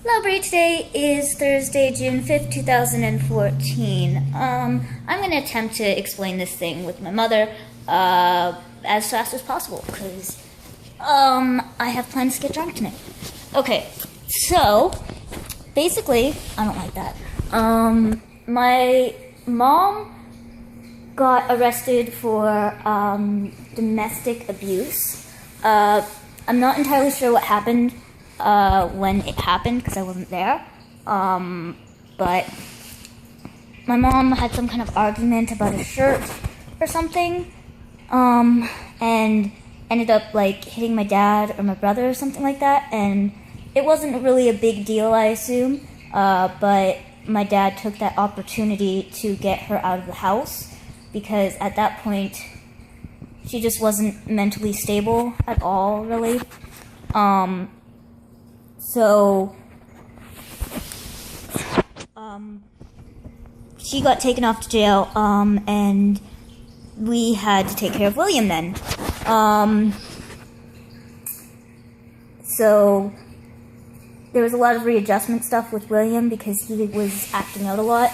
Library. Today is Thursday, June 5th, 2014. I'm going to attempt to explain this thing with my mother as fast as possible because I have plans to get drunk tonight. Okay, so basically, I don't like that. My mom got arrested for domestic abuse. I'm not entirely sure what happened when it happened because I wasn't there. But my mom had some kind of argument about a shirt or something, and ended up like hitting my dad or my brother or something like that. And it wasn't really a big deal, I assume. But my dad took that opportunity to get her out of the house because at that point she just wasn't mentally stable at all, really. So, she got taken off to jail, and we had to take care of William then. So, there was a lot of readjustment stuff with William because he was acting out a lot,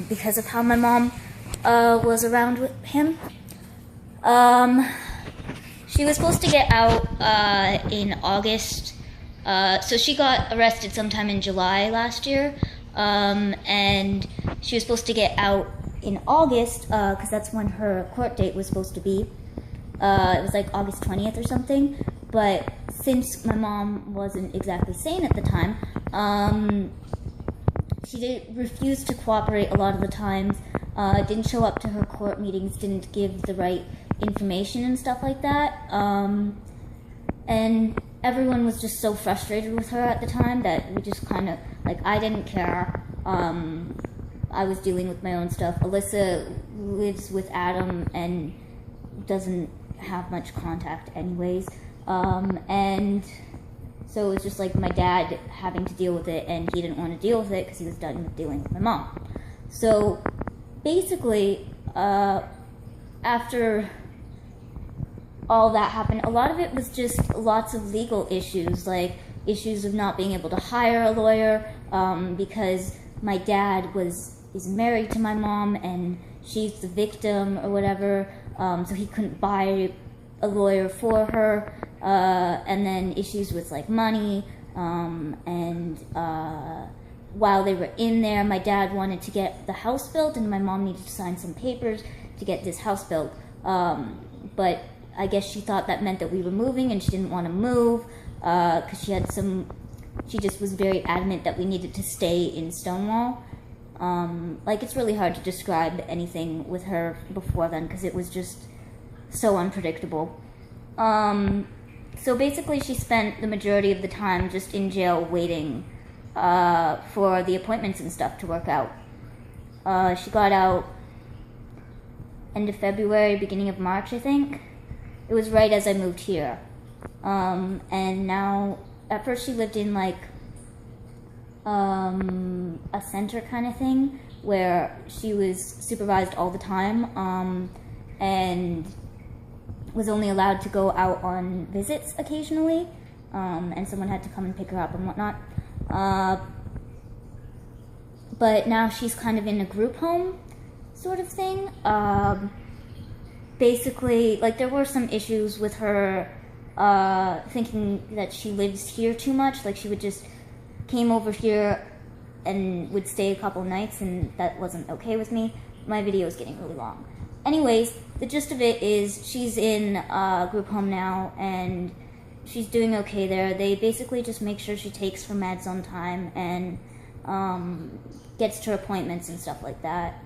because of how my mom, was around with him. She was supposed to get out, in August. So she got arrested sometime in July last year, and she was supposed to get out in August, because that's when her court date was supposed to be. It was like August 20th or something, but since my mom wasn't exactly sane at the time, she refused to cooperate a lot of the times, didn't show up to her court meetings, didn't give the right information and stuff like that, and everyone was just so frustrated with her at the time that we just kind of, like, I didn't care. I was dealing with my own stuff. Alyssa lives with Adam and doesn't have much contact anyways. And so it was just like my dad having to deal with it, and he didn't want to deal with it because he was done with dealing with my mom. So basically, after all that happened, a lot of it was just lots of legal issues, like issues of not being able to hire a lawyer, because my dad is married to my mom and she's the victim or whatever, so he couldn't buy a lawyer for her, and then issues with like money, and while they were in there, my dad wanted to get the house built and my mom needed to sign some papers to get this house built, but I guess she thought that meant that we were moving, and she didn't want to move, because she just was very adamant that we needed to stay in Stonewall. Like, it's really hard to describe anything with her before then, because it was just so unpredictable. So basically she spent the majority of the time just in jail waiting, for the appointments and stuff to work out. She got out end of February, beginning of March, I think. It was right as I moved here. And now, at first she lived in like a center kind of thing where she was supervised all the time, and was only allowed to go out on visits occasionally, and someone had to come and pick her up and whatnot. But now she's kind of in a group home sort of thing. Basically, like, there were some issues with her thinking that she lives here too much. Like, she would just came over here and would stay a couple nights, and that wasn't okay with me. My video is getting really long. Anyways, the gist of it is she's in a group home now, and she's doing okay there. They basically just make sure she takes her meds on time and gets to her appointments and stuff like that,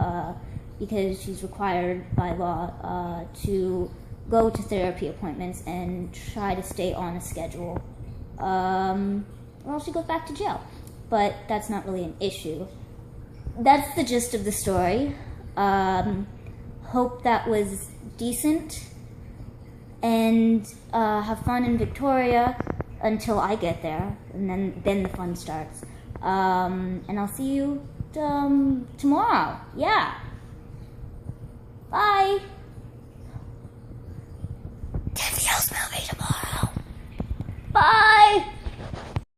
because she's required by law to go to therapy appointments and try to stay on a schedule, or else she goes back to jail. But that's not really an issue. That's the gist of the story. Hope that was decent, and have fun in Victoria until I get there, and then the fun starts. And I'll see you tomorrow. Yeah. Bye. Get the house movie tomorrow. Bye.